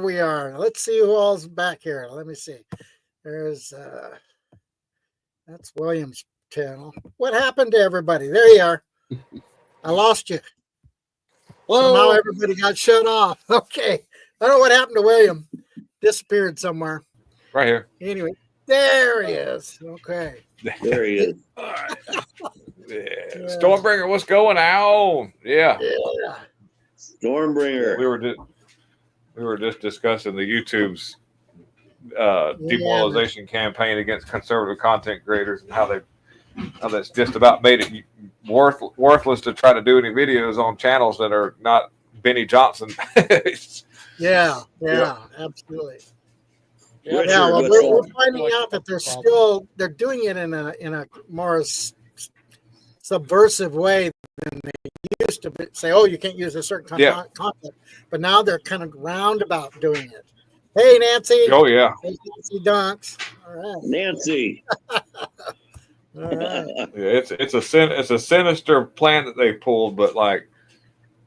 we are. Let's see who all's back here. Let me see. There's that's William's channel. What happened to everybody? There you are. I lost you. Whoa. Somehow everybody got shut off. Okay. I don't know what happened to William. Disappeared somewhere. Right here. Anyway, there he is. Okay. There he is. All right. Yeah. Stormbringer, what's going on? Yeah. Stormbringer. We were just discussing the YouTube's demoralization campaign against conservative content creators and how that's just about made it worthless to try to do any videos on channels that are not Benny Johnson. Yeah, absolutely. Richard, Yeah, well, what's we're up? finding out that they're doing it in a more subversive way than they used to say. Oh, you can't use a certain content, but now they're kind of roundabout doing it. Hey, Nancy. Oh yeah. Hey, Nancy Dunks. All right. Nancy. All right. Yeah, it's a sinister plan that they pulled, but like,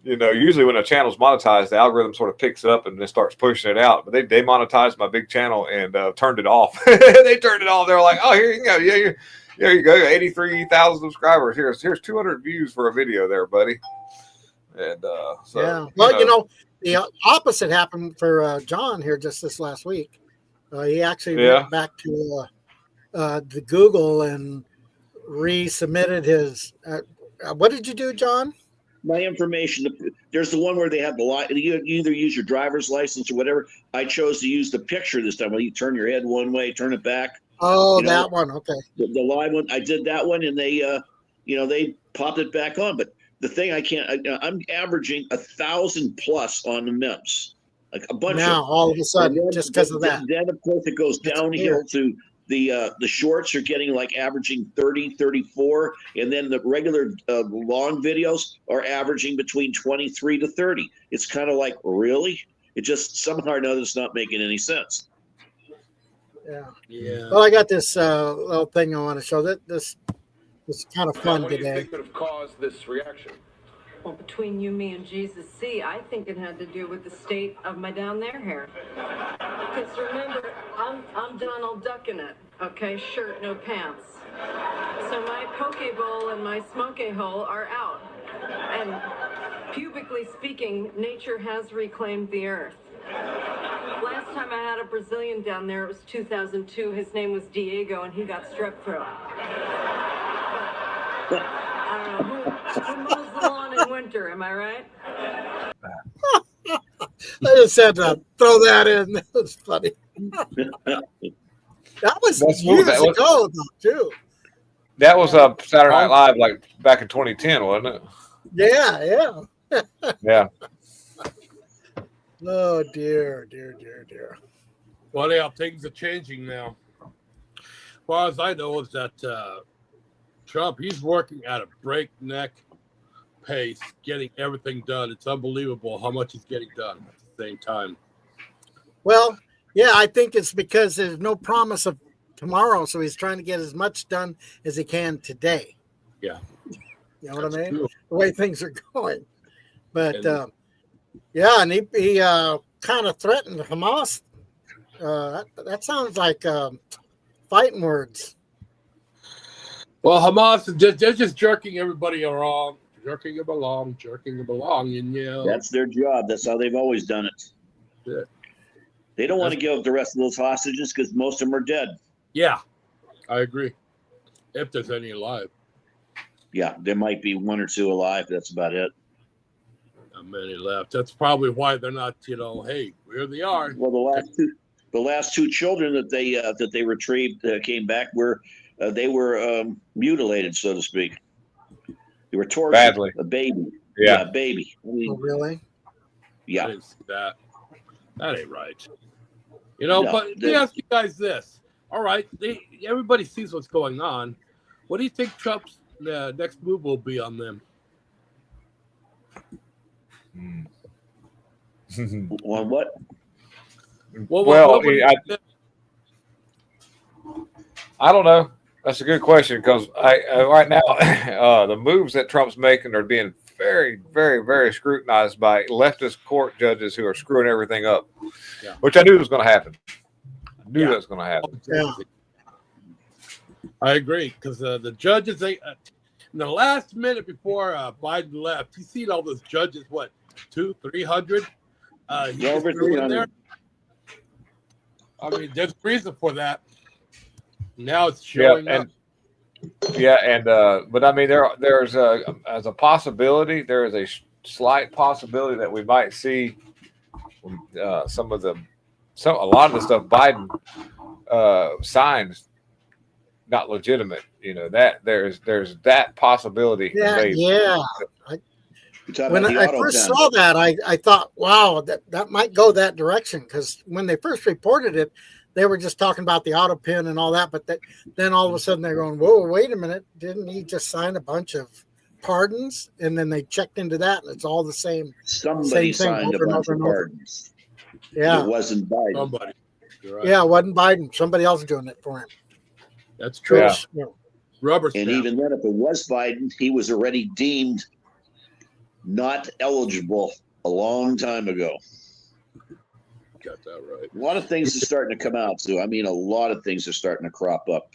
you know, usually when a channel's monetized, the algorithm sort of picks it up and then starts pushing it out. But they demonetized my big channel and turned it off. They turned it off. They were like, "Oh, here you go. Yeah, there you go. 83,000 subscribers. Here's 200 views for a video there, buddy." And so yeah. Well, you know, the opposite happened for John here just this last week. He actually went back to the Google and resubmitted his. What did you do, John? My information. There's the one where they have the light. You either use your driver's license or whatever. I chose to use the picture this time. Well, you turn your head one way, turn it back. Oh, that one. Okay. The live one. I did that one, and they, they popped it back on. But the thing I'm averaging 1,000 plus on the MIMS, like a bunch. Now, all of a sudden, just because of that. Then of course it goes downhill to the shorts are getting like averaging 30, 34, and then the regular long videos are averaging between 23 to 30. It's kind of like, really? It just somehow or another it's not making any sense. Yeah. Well, I got this little thing I want to show. This is kind of fun what do you today. think could have caused this reaction? Well, between you, me, and Jesus C, I think it had to do with the state of my down there hair. Because remember, I'm Donald Duck in it, okay? Shirt, no pants. So my poke bowl and my smoke hole are out. And pubically speaking, nature has reclaimed the earth. Last time I had a Brazilian down there, it was 2002. His name was Diego, and he got strep throat. I don't know, who mows the lawn in winter, am I right? I just had to throw that in. That was funny. That was years ago, though, too. That was Saturday Night Live, like back in 2010, wasn't it? Yeah. Yeah. Oh, dear. Well, yeah, things are changing now. As far as I know, is that Trump, he's working at a breakneck pace, getting everything done. It's unbelievable how much he's getting done at the same time. Well, yeah, I think it's because there's no promise of tomorrow, so he's trying to get as much done as he can today. Yeah. You know what I mean? True. The way things are going. But, and he kind of threatened Hamas. That sounds like fighting words. Well, Hamas, they're just jerking everybody around, jerking them along, and that's their job. That's how they've always done it. Yeah. They don't want to give up the rest of those hostages because most of them are dead. Yeah, I agree. If there's any alive. Yeah, there might be one or two alive. That's about it. Not many left. That's probably why they're not, hey, here they are. Well, the last two children that they retrieved came back were they were mutilated, so to speak. They were tortured. Badly. A baby. Yeah, baby. I mean, Oh, really? Yeah. I didn't see that. That ain't right. But let me ask you guys this. All right, everybody sees what's going on. What do you think Trump's next move will be on them? On what? I don't know. That's a good question because right now the moves that Trump's making are being very, very, very scrutinized by leftist court judges who are screwing everything up, Yeah. which I knew was going to happen. I knew Yeah. that was going to happen. Yeah. I agree, because the judges, they in the last minute before Biden left, you seen all those judges, what, 200-300? Over 300. I mean, there's reason for that. Now it's showing up. But I mean, there's as a possibility, there is a slight possibility that we might see a lot of the stuff Biden signs not legitimate. You know, that there's that possibility. Yeah. When I first pen. saw that, I thought, wow, that might go that direction, because when they first reported it, they were just talking about the auto pen and all that, but then all of a sudden they're going, whoa, wait a minute, didn't he just sign a bunch of pardons? And then they checked into that, and it's all the same. Somebody same signed a bunch of pardons. Yeah, It wasn't Biden. Somebody. You're right. yeah, it wasn't Biden. Somebody else doing it for him. That's true. Yeah. Rubber And stamp. even then, if it was Biden, he was already deemed not eligible a long time ago. Got that right. A lot of things are starting to come out, too. I mean, a lot of things are starting to crop up.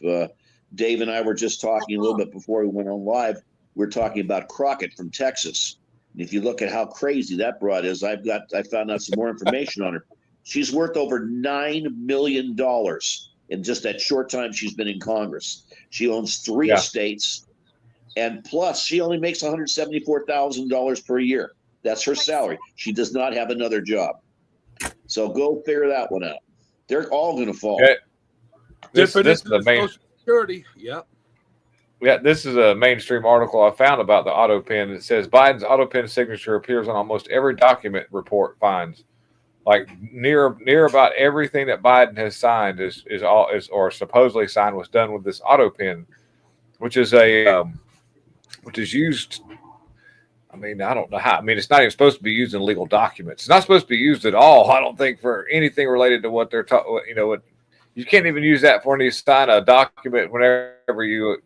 Dave and I were just talking a little bit before we went on live. We're talking about Crockett from Texas. And if you look at how crazy that broad is, I found out some more information on her. She's worth over $9 million in just that short time she's been in Congress. She owns 3 estates, and plus she only makes $174,000 per year. That's her salary. She does not have another job. So go figure that one out. They're all going to fall. This is the main. Social Security. Yep. Yeah, this is a mainstream article I found about the auto pen. It says Biden's auto pen signature appears on almost every document report finds. Like near about everything that Biden has signed is or supposedly signed was done with this auto pen, which is used. I mean, I don't know how. I mean, it's not even supposed to be used in legal documents. It's not supposed to be used at all. I don't think for anything related to what they're talking. You know, you can't even use that for when you sign a document. Whenever you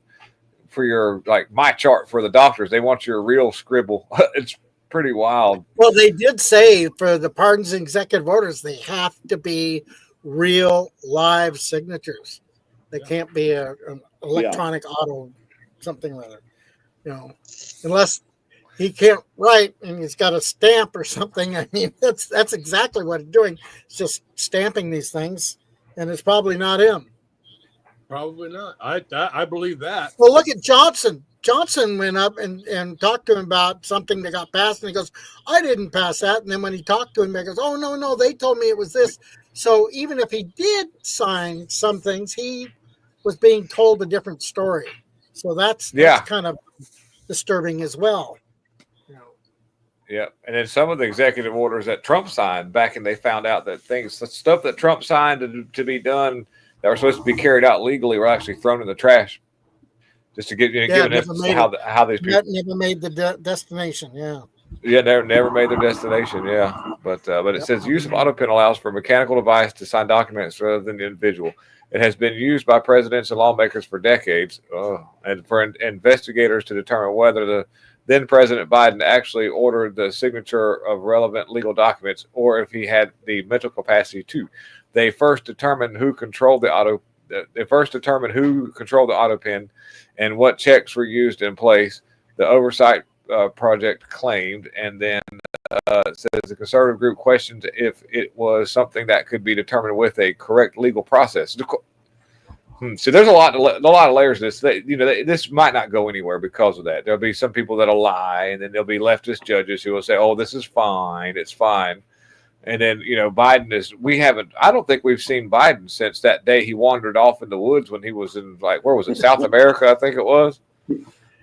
for your like my chart for the doctors, they want your real scribble. It's pretty wild. Well, they did say for the pardons and executive orders, they have to be real live signatures. They can't be an electronic auto something or other. You know, unless he can't write and he's got a stamp or something. I mean, that's exactly what he's doing. It's just stamping these things, and it's probably not him. Probably not. I believe that. Well, look at Johnson. Johnson went up and talked to him about something that got passed, and he goes, I didn't pass that. And then when he talked to him, he goes, oh, no, they told me it was this. So even if he did sign some things, he was being told a different story. So that's kind of disturbing as well. You know. Yeah, and then some of the executive orders that Trump signed back, and they found out that the stuff that Trump signed to be done that were supposed to be carried out legally were actually thrown in the trash. Just to give an emphasis to how these people never made the destination. Yeah. Yeah, never made their destination. Yeah, but it says use of auto pen allows for a mechanical device to sign documents rather than the individual. It has been used by presidents and lawmakers for decades, and for investigators to determine whether the then President Biden actually ordered the signature of relevant legal documents, or if he had the mental capacity to. They first determined who controlled the auto. They first determined who controlled the auto pen, and what checks were used in place. The oversight project claimed, and then it says the conservative group questioned if it was something that could be determined with a correct legal process. So there's a lot of layers to this. This might not go anywhere because of that. There'll be some people that'll lie, and then there'll be leftist judges who will say, "Oh, this is fine. It's fine." And then, Biden I don't think we've seen Biden since that day he wandered off in the woods when he was in, where was it? South America, I think it was.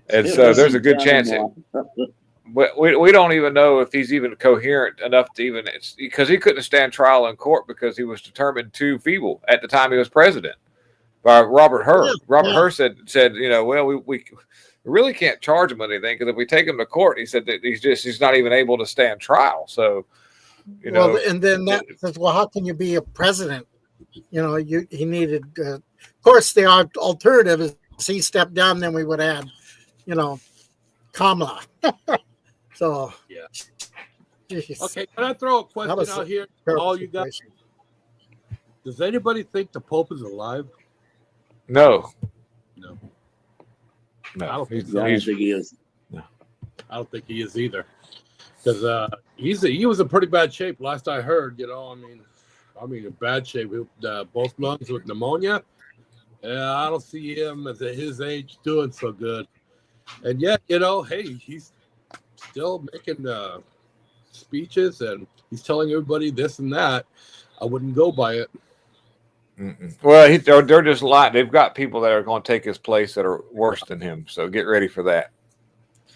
And so there's a good chance we don't even know if he's even coherent enough to because he couldn't stand trial in court because he was determined too feeble at the time he was president by Robert Hur. Robert Hur said, we really can't charge him anything because if we take him to court, he said that he's not even able to stand trial. So, and then that says, well, how can you be a president? He needed, of course, the alternative is he stepped down, then we would add, Kamala. So Yeah. geez, Okay, can I throw a that question was out here? terrible All you got. situation. Does anybody think the Pope is alive? No, No. I no. don't think I so. don't think he is. I don't think he is either. Because he was in pretty bad shape last I heard. I mean in bad shape. Both lungs with pneumonia. Yeah, I don't see him at his age doing so good. And yet, hey, he's still making speeches and he's telling everybody this and that. I wouldn't go by it. Mm-mm. Well, they're just lying. They've got people that are going to take his place that are worse than him. So get ready for that.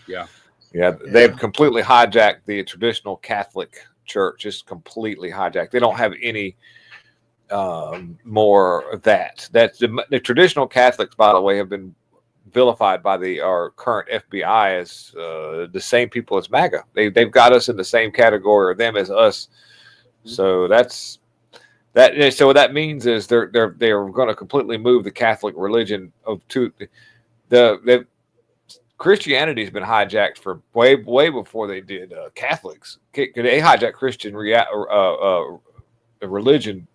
Yeah. Yeah, they've completely hijacked the traditional Catholic Church. Just completely hijacked. They don't have any more of that. That's the traditional Catholics, by the way, have been vilified by our current FBI as the same people as MAGA. They've got us in the same category, or them as us. So that's that. So what that means is they're going to completely move the Catholic religion to the Christianity has been hijacked for way before they did Catholics. They hijacked Christian religion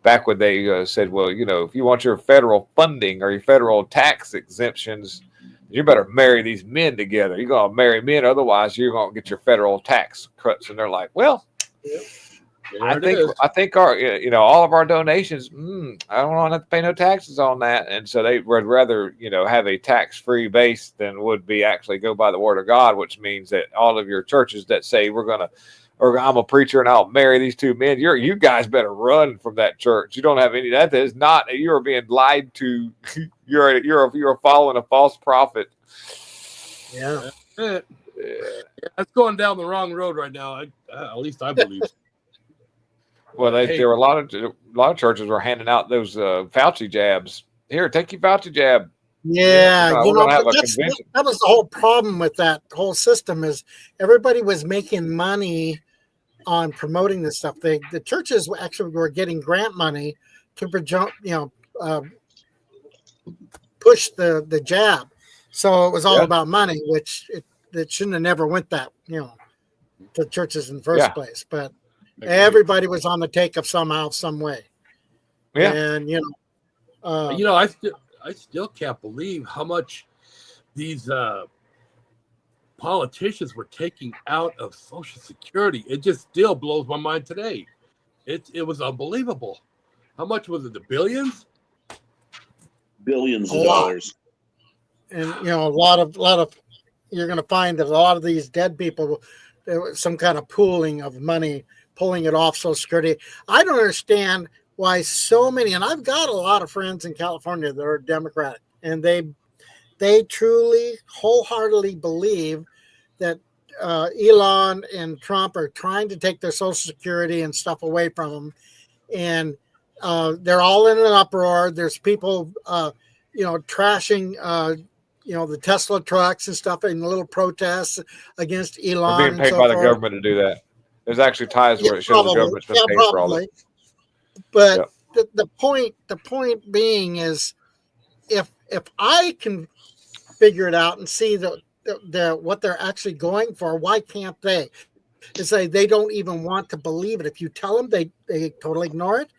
back when they said, well, if you want your federal funding or your federal tax exemptions, you better marry these men together. You're going to marry men, otherwise you're going to get your federal tax cuts. And they're like, well, I think our, all of our donations, I don't want to have to pay no taxes on that. And so they would rather, have a tax-free base than would be actually go by the word of God, which means that all of your churches that say or I'm a preacher and I'll marry these two men, you guys better run from that church. You don't have any, that is not, you are being lied to. You're following a false prophet. Yeah. That's going down the wrong road right now. At least I believe. Well, there were a lot of churches were handing out those Fauci jabs. Here, take your Fauci jab. Yeah, we're gonna have a convention. That was the whole problem with that whole system is everybody was making money on promoting this stuff. The churches actually were getting grant money to push the jab. So it was all about money, which it shouldn't have never went that to churches in the first place. But everybody was on the take of somehow, some way. Yeah. And I still can't believe how much these politicians were taking out of Social Security. It just still blows my mind today. It was unbelievable. How much was it? The billions? Billions of dollars. And a lot of you're going to find that a lot of these dead people, there was some kind of pooling of money, pulling it off Social Security. I don't understand why so many, and I've got a lot of friends in California that are Democratic, and they truly, wholeheartedly believe that Elon and Trump are trying to take their Social Security and stuff away from them, and they're all in an uproar. There's people, trashing, the Tesla trucks and stuff in little protests against Elon. They're being paid by the government to do that. There's actually ties where it shows the government's been paid for all that. But the point being is, if I can figure it out and see what they're actually going for, why can't they? To say they don't even want to believe it. If you tell them, they totally ignore it.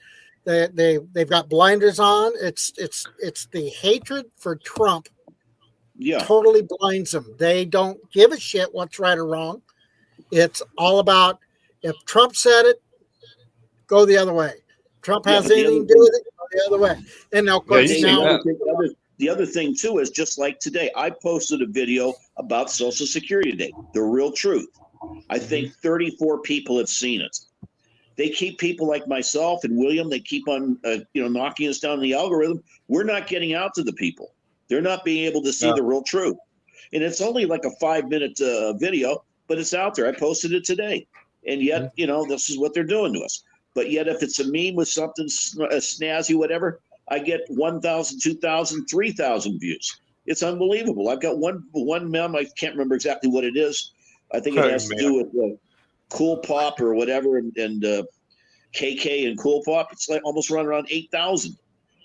They've got blinders on. It's the hatred for Trump. Yeah, totally blinds them. They don't give a shit what's right or wrong. It's all about, if Trump said it, go the other way. Trump has anything to do with it, go the other way. And now, of course, the other thing too is, just like today, I posted a video about Social Security Day, the real truth. I think 34 people have seen it. They keep people like myself and William. They keep on, knocking us down the algorithm. We're not getting out to the people. They're not being able to see the real truth. And it's only like a 5-minute video, but it's out there. I posted it today. And yet, this is what they're doing to us. But yet, if it's a meme with something snazzy, whatever, I get 1,000, 2,000, 3,000 views. It's unbelievable. I've got one meme. I can't remember exactly what it is. I think it has to do with Cool Pop or whatever, and KK and Cool Pop. It's like almost around 8,000.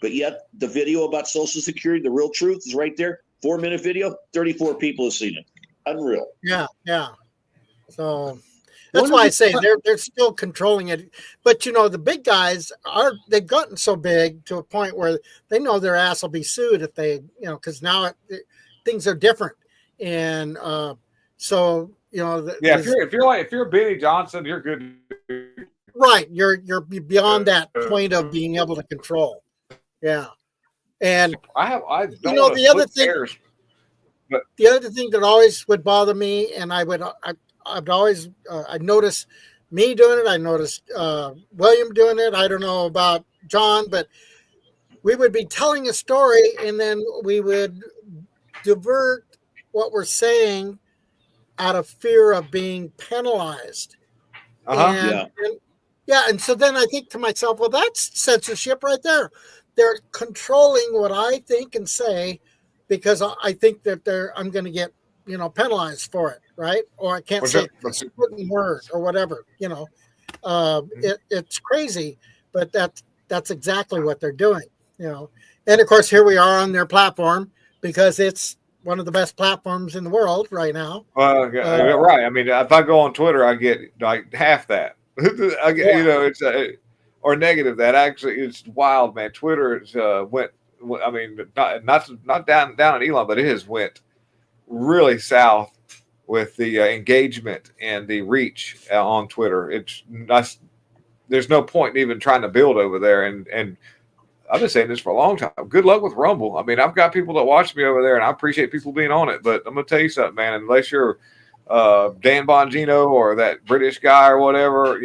But yet, the video about Social Security, the real truth, is right there. 4-minute video, 34 people have seen it. Unreal. Yeah. So that's why I say they're still controlling it. But the big guys they've gotten so big to a point where they know their ass will be sued if they because now things are different, and so if you're Benny Johnson, you're good. Right, you're beyond that point of being able to control. Yeah, and the other thing. But the other thing that always would bother me, and I'd always I noticed me doing it. I noticed William doing it. I don't know about John, but we would be telling a story, and then we would divert what we're saying out of fear of being penalized. And so then I think to myself, well, that's censorship right there. They're controlling what I think and say, because I think that I'm going to get, penalized for it, right? Or I can't say a certain word or whatever, It's crazy, but that's exactly what they're doing, And of course, here we are on their platform because it's one of the best platforms in the world right now. Right. I mean, if I go on Twitter, I get like half that. I get, it's or negative that. Actually, it's wild, man. Twitter went. I mean, not down at Elon, but it has went really south with the engagement and the reach on Twitter. There's no point in even trying to build over there. And I've been saying this for a long time. Good luck with Rumble. I mean, I've got people that watch me over there, and I appreciate people being on it. But I'm gonna tell you something, man. Unless you're Dan Bongino or that British guy or whatever,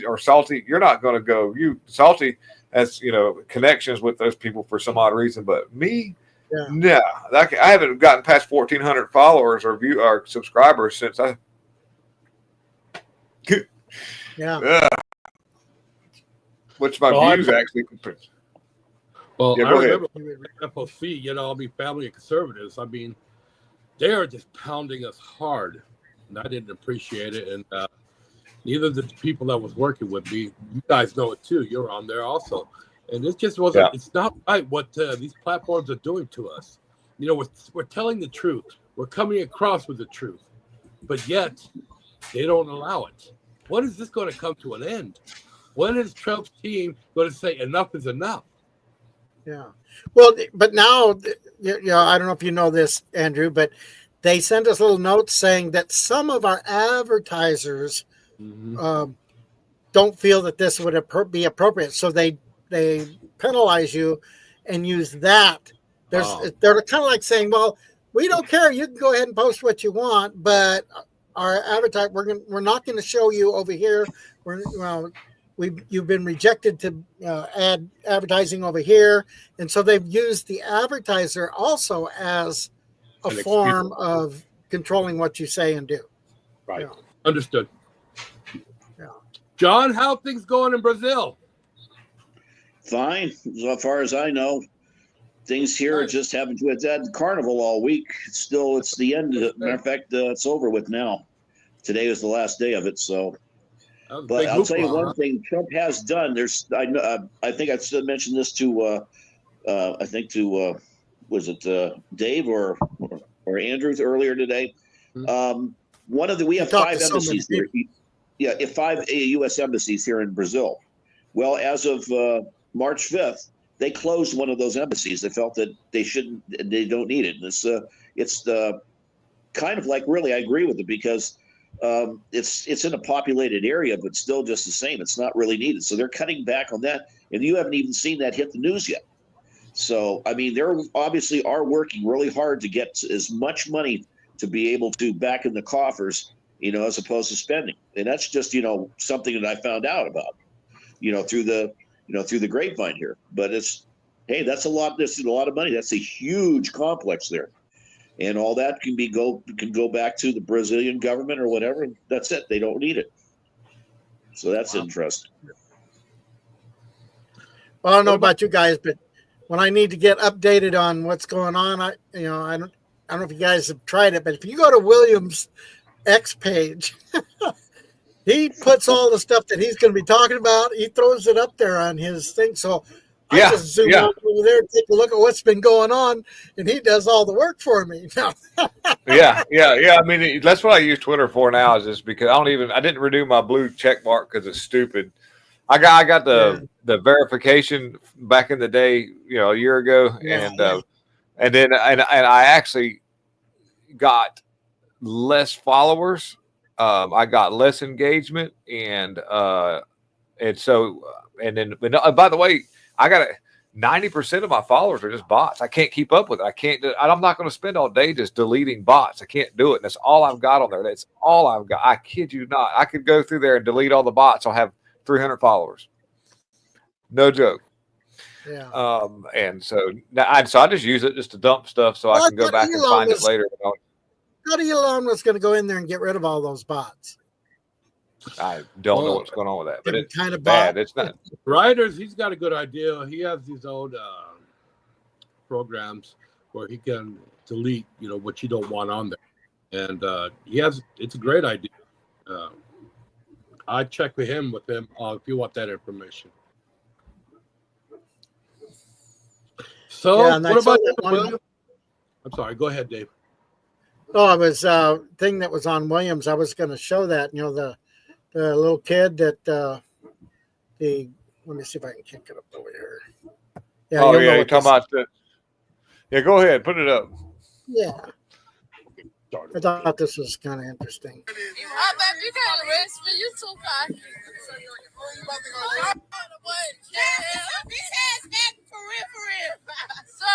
or Salty, you're not going to go. Salty has, connections with those people for some odd reason, but me, no, I haven't gotten past 1,400 followers or subscribers since I. Which my views actually. Well, I remember FOC, I'll be family and conservatives. I mean, they are just pounding us hard, and I didn't appreciate it. And neither did the people that was working with me. You guys know it too. You're on there also, and it just wasn't. Yeah. It's not right what these platforms are doing to us. We're telling the truth. We're coming across with the truth, but yet they don't allow it. When is this going to come to an end? When is Trump's team going to say enough is enough? Yeah. Well, but now, I don't know if you know this, Andrew, but they sent us little notes saying that some of our advertisers don't feel that this would be appropriate. So they penalize you and use that. They're kind of like saying, well, we don't care. You can go ahead and post what you want, but our advertise we're not going to show you over here. You've been rejected to add advertising over here. And so they've used the advertiser also as a form of controlling what you say and do. Right. Understood. Yeah. John, how things going in Brazil? Fine. As far as I know, things here are just having to had carnival all week. It's the end. Matter of fact, it's over with now. Today was the last day of it. So. But I'll tell you one thing Trump has done. I think I mentioned this to was it Dave or Andrew earlier today? We have 5 embassies here. Yeah, 5 U.S. embassies here in Brazil. Well, as of March 5th, they closed one of those embassies. They felt that they don't need it. It's kind of like, really, I agree with it because. It's in a populated area, but still just the same. It's not really needed. So they're cutting back on that. And you haven't even seen that hit the news yet. So, I mean, they're obviously are working really hard to get as much money to be able to back in the coffers, as opposed to spending. And that's just, something that I found out about, through the grapevine here. But that's a lot. This is a lot of money. That's a huge complex there. And all that can go back to the Brazilian government or whatever. And that's it. They don't need it. So that's interesting. Well, I don't know about you guys, but when I need to get updated on what's going on, I don't know if you guys have tried it, but if you go to William's X page, he puts all the stuff that he's going to be talking about. He throws it up there on his thing. So I just zoom out over there and take a look at what's been going on, and he does all the work for me. yeah. I mean, that's what I use Twitter for now, is just because I didn't renew my blue check mark because it's stupid. I got the verification back in the day, a year ago, and then I actually got less followers. I got less engagement, and then by the way, I got 90% of my followers are just bots. I can't keep up with it. I'm not going to spend all day just deleting bots. I can't do it. And that's all I've got on there. That's all I've got. I kid you not. I could go through there and delete all the bots. I'll have 300 followers. No joke. Yeah. And so I just use it just to dump stuff so I can go back and find it later. Elon was going to go in there and get rid of all those bots. I don't know what's going on with that, but it's kind of bad. It's not. Writers, he's got a good idea. He has his own programs where he can delete, what you don't want on there, and it's a great idea. I check with him if you want that information. So what about Williams? I'm sorry. Go ahead, Dave. Oh, it was a thing that was on Williams. I was going to show that. The little kid that let me see if I can kick it up over here. Yeah, you're talking about the. Yeah, go ahead, put it up. Yeah, I thought this was kind of interesting. I bet you can't arrest me. You too cocky. Sir.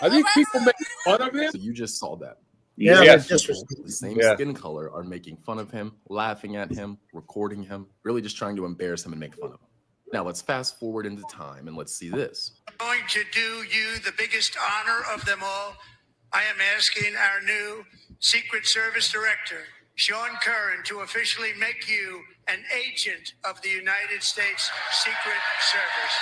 I think people make fun of him. So you just saw that. Yeah, yes. The same skin color are making fun of him, laughing at him, recording him, really just trying to embarrass him and make fun of him. Now let's fast forward into time and let's see this. I'm going to do you the biggest honor of them all. I am asking our new Secret Service Director, Sean Curran, to officially make you an agent of the United States Secret Service.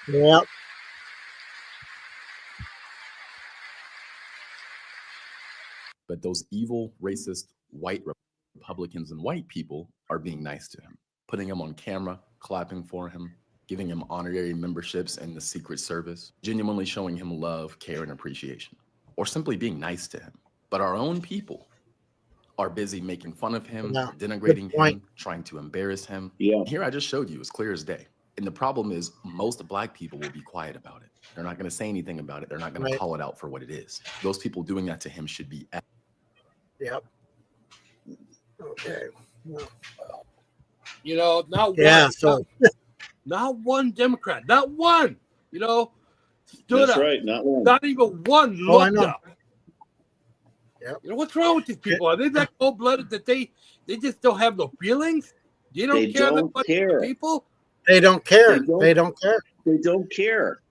Yep. But those evil, racist, white Republicans and white people are being nice to him, putting him on camera, clapping for him, giving him honorary memberships in the Secret Service, genuinely showing him love, care, and appreciation, or simply being nice to him. But our own people are busy making fun of him, denigrating him, trying to embarrass him. Yeah. Here I just showed you, it's clear as day. And the problem is most Black people will be quiet about it. They're not going to say anything about it. They're not going to call it out for what it is. Those people doing that to him should be. Yep. Okay. Well, not one Democrat, not one, stood That's up. Right, not one. Not even one looked up. Yep. What's wrong with these people? Are they that cold-blooded that they just don't have no feelings? They don't care. People. They don't care. They don't care. They don't care.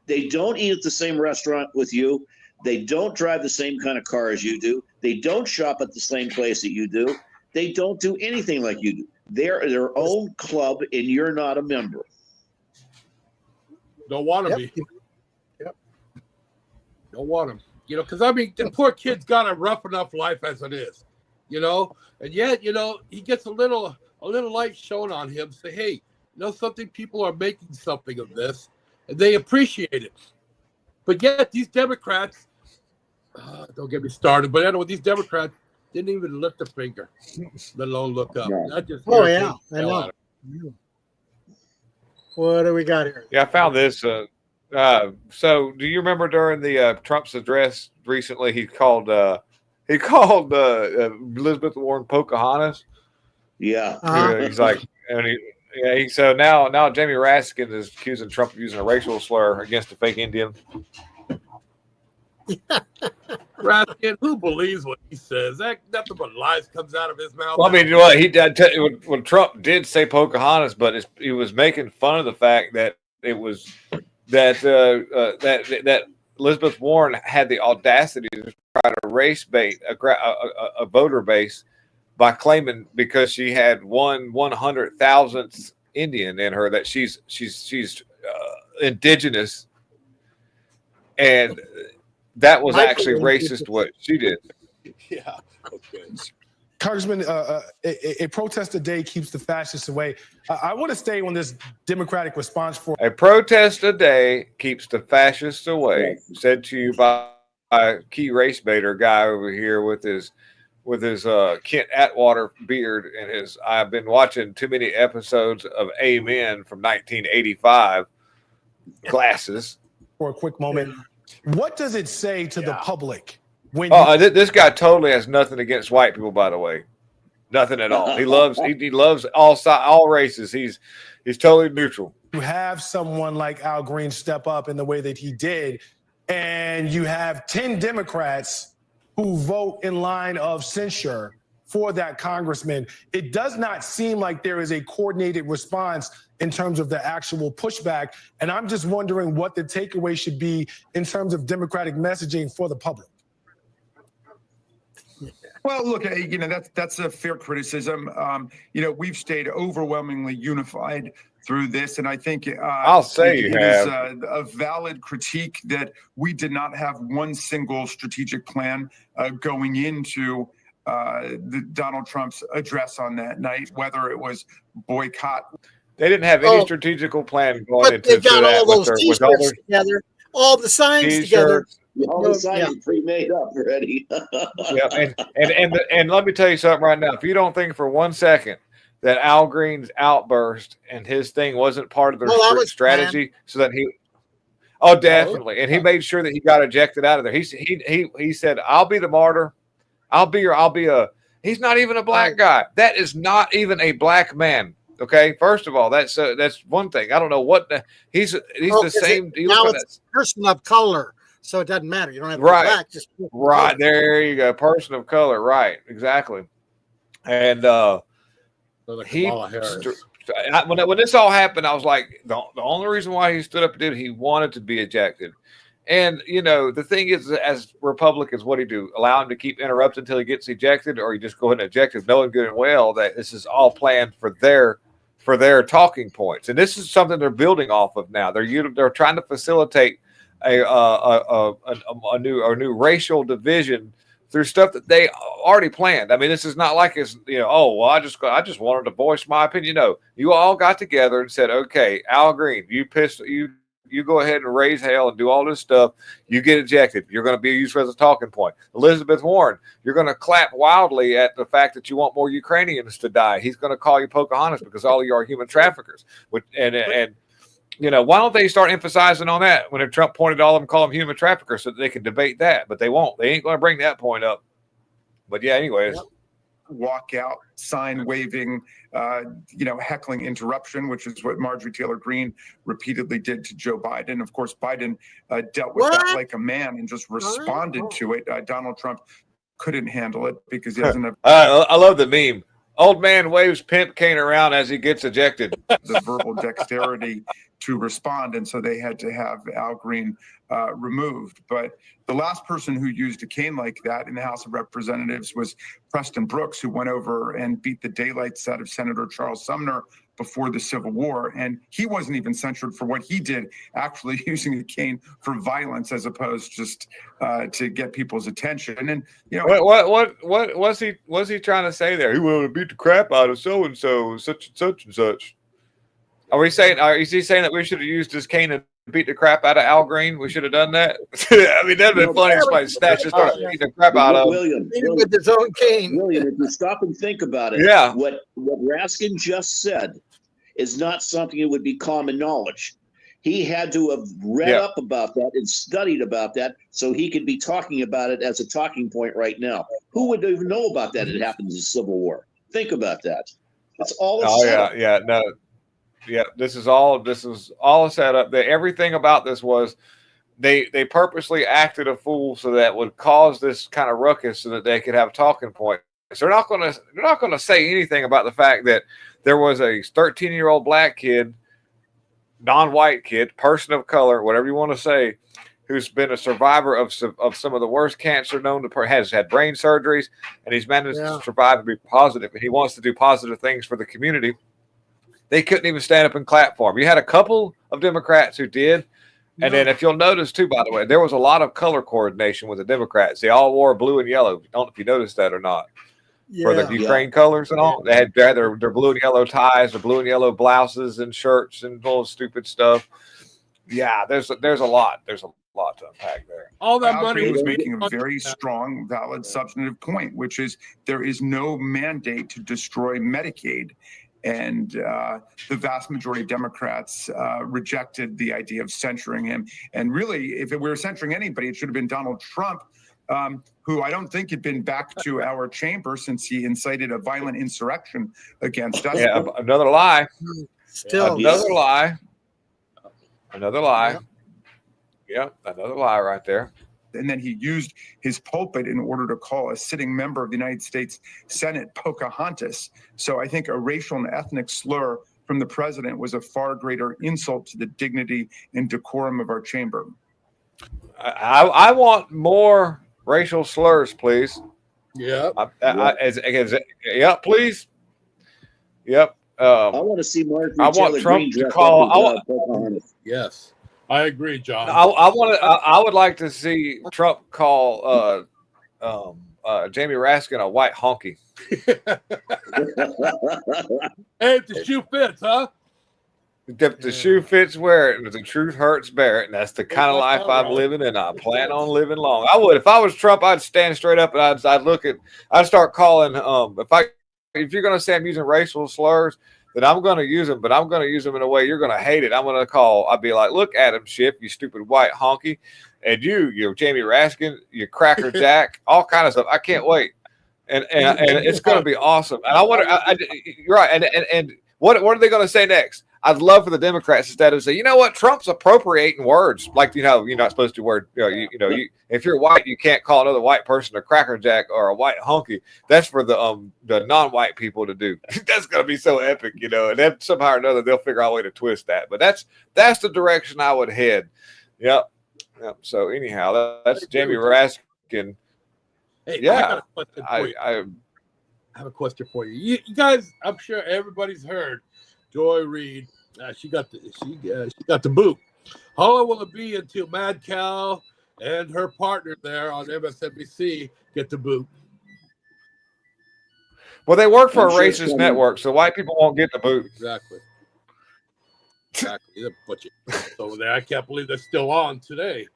They don't eat at the same restaurant with you. They don't drive the same kind of car as you do. They don't shop at the same place that you do. They don't do anything like you do. They're their own club, and you're not a member. Don't want to be. Yep. Don't want them. Because the poor kid's got a rough enough life as it is. And yet, he gets a little light shown on him. Say, hey, something, people are making something of this, and they appreciate it. But yet, these Democrats, don't get me started, but anyway, these Democrats didn't even lift a finger, let alone look up. No. That just I know. What do we got here? Yeah, I found this. So, do you remember during the Trump's address recently, he called Elizabeth Warren Pocahontas? Yeah. He's like, so now Jamie Raskin is accusing Trump of using a racial slur against a fake Indian. Raskin, who believes what he says? That nothing but lies comes out of his mouth. Well, I mean, what he did when Trump did say Pocahontas, but he was making fun of the fact that it was that Elizabeth Warren had the audacity to try to race bait a voter base by claiming because she had 1/100,000th Indian in her that she's indigenous, and that was actually racist what she did. Yeah. Okay. Congressman, a protest a day keeps the fascists away. I want to stay on this Democratic response for a protest a day keeps the fascists away. Said to you by a key race baiter guy over here with his Kent Atwater beard and his. I've been watching too many episodes of Amen from 1985. Glasses. For a quick moment, what does it say to the public? This guy totally has nothing against white people, by the way. Nothing at all. He loves all races. He's totally neutral. You have someone like Al Green step up in the way that he did, and you have 10 Democrats who vote in line of censure for that congressman. It does not seem like there is a coordinated response in terms of the actual pushback. And I'm just wondering what the takeaway should be in terms of Democratic messaging for the public. Well, look, that's a fair criticism. We've stayed overwhelmingly unified through this, and I think I'll say it is a valid critique that we did not have one single strategic plan going into Donald Trump's address on that night, whether it was boycott. They didn't have any strategical plan going into that. Got all those T-shirts together, all the signs together. All the signs pre-made up already. and let me tell you something right now. If you don't think for one second that Al Green's outburst and his thing wasn't part of their strategy, so that definitely, and he made sure that he got ejected out of there. He said, "I'll be the martyr. He's not even a black guy. That is not even a black man." Okay, first of all, that's one thing. I don't know what he's the same. Now it's a person of color. So it doesn't matter. You don't have to be black. Just right there, you go. Person of color, right? Exactly. And when this all happened, I was like, the only reason why he stood up and did it, he wanted to be ejected. And the thing is, as Republicans, what do you do? Allow him to keep interrupting until he gets ejected, or you just go ahead and eject him, knowing good and well that this is all planned for their talking points. And this is something they're building off of now. They're trying to facilitate a new racial division through stuff that they already planned. I mean, this is not like it's I just wanted to voice my opinion. No, you all got together and said, okay, Al Green, you go ahead and raise hell and do all this stuff. You get ejected. You're going to be used as a talking point. Elizabeth Warren, you're going to clap wildly at the fact that you want more Ukrainians to die. He's going to call you Pocahontas because all of you are human traffickers. Why don't they start emphasizing on that when Trump pointed to all of them, call them human traffickers so that they can debate that, but they won't. They ain't going to bring that point up. But yeah, anyways. Walkout, sign waving, heckling interruption, which is what Marjorie Taylor Greene repeatedly did to Joe Biden. Of course, Biden dealt with that like a man and just responded to it. Donald Trump couldn't handle it because he doesn't have. I love the meme. Old man waves pimp cane around as he gets ejected. The verbal dexterity to respond, and so they had to have Al Green removed. But the last person who used a cane like that in the House of Representatives was Preston Brooks, who went over and beat the daylights out of Senator Charles Sumner before the Civil War. And he wasn't even censured for what he did, actually using a cane for violence as opposed just to get people's attention. And what was he trying to say there? He wanted to beat the crap out of so and so, such and such. Is he saying that we should have used his cane and beat the crap out of Al Green? We should have done that. I mean, that'd been funny. Somebody snatched and started beating the crap out of him. With his own cane. William, if you stop and think about it, what Raskin just said is not something that would be common knowledge. He had to have read up about that and studied about that so he could be talking about it as a talking point right now. Who would even know about that? It happened in the Civil War. Think about that. That's all it's Yeah, this is all set up. Everything about this was they purposely acted a fool so that would cause this kind of ruckus so that they could have a talking point. So they're not going to say anything about the fact that there was a 13-year-old black kid, non-white kid, person of color, whatever you want to say, who's been a survivor of some of the worst cancer known to has had brain surgeries, and he's managed to survive and be positive, and he wants to do positive things for the community. They couldn't even stand up and clap for him. You had a couple of Democrats who did. And then if you'll notice, too, by the way, there was a lot of color coordination with the Democrats. They all wore blue and yellow. I don't know if you noticed that or not. For the Ukraine colors and all. They had their blue and yellow ties, their blue and yellow blouses and shirts and all stupid stuff. Yeah, there's a lot. There's a lot to unpack there. All that Al money Green was making a very strong, valid, substantive point, which is there is no mandate to destroy Medicaid. And the vast majority of Democrats rejected the idea of censuring him. And really, if we were censuring anybody, it should have been Donald Trump, who I don't think had been back to our chamber since he incited a violent insurrection against us. Yeah, another lie. Still. Another lie. Another lie. Yeah, another lie right there. And then he used his pulpit in order to call a sitting member of the United States Senate Pocahontas. So I think a racial and ethnic slur from the president was a far greater insult to the dignity and decorum of our chamber. I want more racial slurs, please. Yeah. Yeah, please. Yep. I want to see Marjorie I Taylor want Trump Greene to call. Pocahontas. Yes, I agree, John. I would like to see Trump call Jamie Raskin a white honky. Hey, if the shoe fits, huh? If the shoe fits, wear it. And the truth hurts, bear it. And that's the kind of life I'm living, and I plan on living long. I would, if I was Trump, I'd stand straight up and I'd start calling. If you're going to say I'm using racial slurs, then I'm going to use them, but I'm going to use them in a way you're going to hate it. I'm going to I'd be like, look, Adam Schiff, you stupid white honky, and you Jamie Raskin, you Cracker Jack, all kind of stuff. I can't wait, and it's going to be awesome. And I wonder, you're right. And what are they going to say next? I'd love for the Democrats instead of say, you know what, Trump's appropriating words like you're not supposed to word. If you're white, you can't call another white person a Cracker Jack or a white honky. That's for the non-white people to do. That's gonna be so epic, and then somehow or another they'll figure out a way to twist that. But that's the direction I would head. Yep. So anyhow, that's Jamie Raskin. Hey, yeah, I have a question for you. You guys, I'm sure everybody's heard Joy Reid. She got the boot. How long will it be until Mad Cow and her partner there on MSNBC get the boot? Well, they work for a racist network, so white people won't get the boot. Exactly. Over there. I can't believe they're still on today.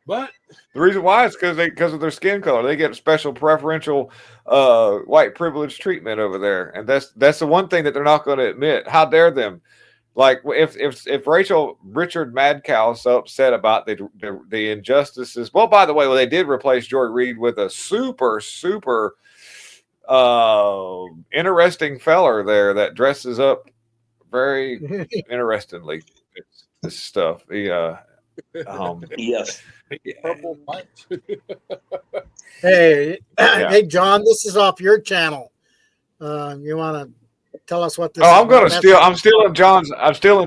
But the reason why is because of their skin color. They get special preferential white privilege treatment over there, and that's the one thing that they're not going to admit. How dare them? Like if Richard Mad Cow is so upset about the injustices. Well, by the way, they did replace Joy Reid with a super interesting feller there that dresses up very interestingly. This stuff. Yes. Hey, John, this is off your channel. You want to tell us what this? I'm still in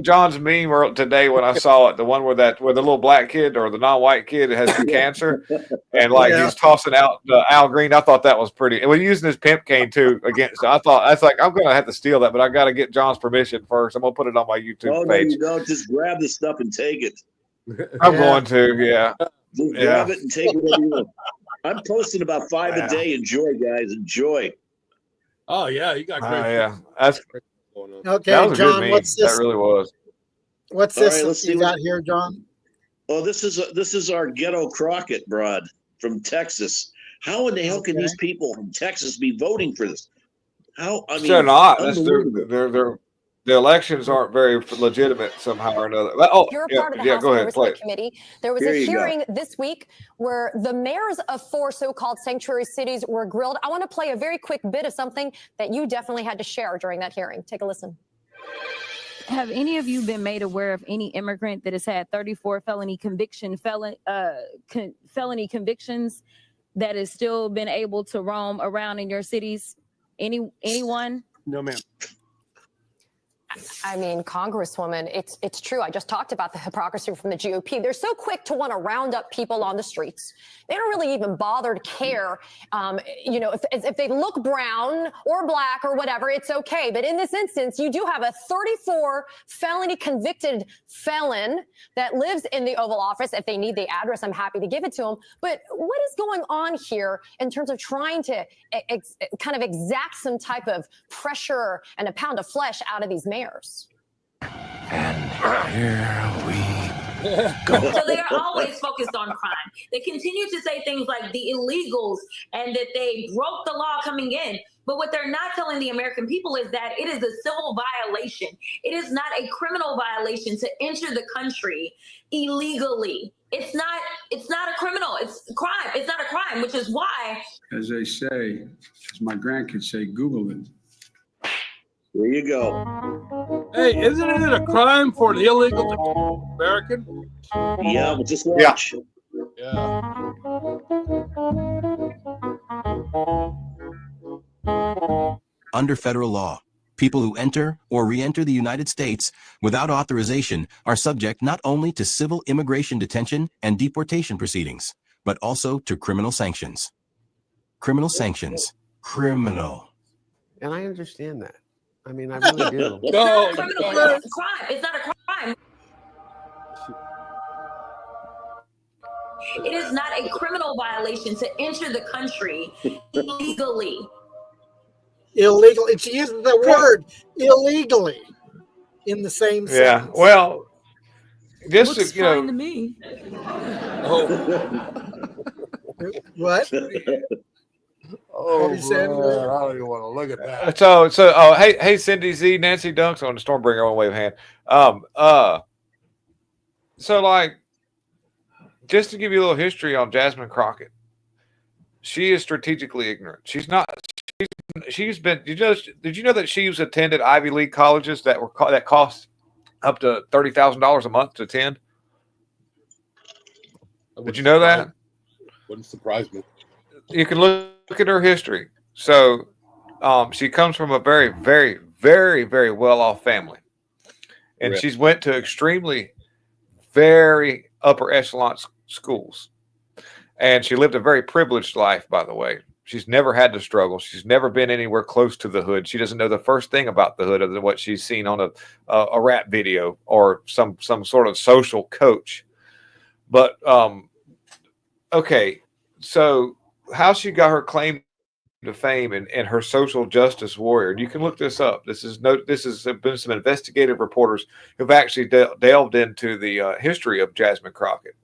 John's meme today when I saw it. The one where the little black kid or the non-white kid has the cancer, and he's tossing out Al Green. I thought that was pretty. And we're using his pimp cane too against. I thought that's I'm going to have to steal that, but I got to get John's permission first. I'm going to put it on my YouTube page. No, you don't. Just grab the stuff and take it. I'm going to, yeah. Just grab it and take it whatever you want. I'm posting about 5 a day. Enjoy, guys. Enjoy. Oh yeah, you got great. Yeah, that's okay. That was John, a good meme. what's this? That really was. What's this you got here, John? Oh, this is our ghetto Crockett broad from Texas. How in the hell can these people from Texas be voting for this? How? I mean, they're not. They're the elections aren't very legitimate somehow or another. Oh, You're a part of the House go ahead, Oversight Committee. There was a hearing this week where the mayors of 4 so-called sanctuary cities were grilled. I want to play a very quick bit of something that you definitely had to share during that hearing. Take a listen. have any of you been made aware of any immigrant that has had 34 felony convictions that has still been able to roam around in your cities? Anyone? No, ma'am. I mean, Congresswoman, it's true. I just talked about the hypocrisy from the GOP. They're so quick to want to round up people on the streets. They don't really even bother to care. If they look brown or black or whatever, it's okay. But in this instance, you do have a 34 felony convicted felon that lives in the Oval Office. If they need the address, I'm happy to give it to them. But what is going on here in terms of trying to kind of exact some type of pressure and a pound of flesh out of these mayors? And here we go. So they are always focused on crime. They continue to say things like the illegals and that they broke the law coming in. But what they're not telling the American people is that it is a civil violation. It is not a criminal violation to enter the country illegally. It's not a criminal. It's a crime. It's not a crime, which is why, as they say, as my grandkids say, Google it. There you go. Hey, isn't it a crime for an illegal to be American? Yeah, but just watch. Yeah. Under federal law, people who enter or re-enter the United States without authorization are subject not only to civil immigration detention and deportation proceedings, but also to criminal sanctions. Criminal sanctions. Criminal. And I understand that. I mean, I really do. it's not a criminal. It's a crime. It's not a crime. It is not a criminal violation to enter the country illegally. Illegal. It's using the word illegally in the same sentence. Yeah. Well, just looks fine to me. Oh. What? Oh, man, I don't even want to look at that. Hey, Cindy Z, Nancy Dunks on the Stormbringer on wave hand. So like, just to give you a little history on Jasmine Crockett, she is strategically ignorant. She's not. She's been. Did you know that she's attended Ivy League colleges that cost up to $30,000 a month to attend? Did you know that? Wouldn't surprise me. You can look at her history. So she comes from a very, very, very, very well-off family. And she's went to extremely, very upper echelon schools. And she lived a very privileged life, by the way. She's never had to struggle. She's never been anywhere close to the hood. She doesn't know the first thing about the hood other than what she's seen on a rap video or some sort of social coach. But, okay, so how she got her claim to fame and her social justice warrior. And you can look this up. This has been some investigative reporters who've actually delved into the history of Jasmine Crockett.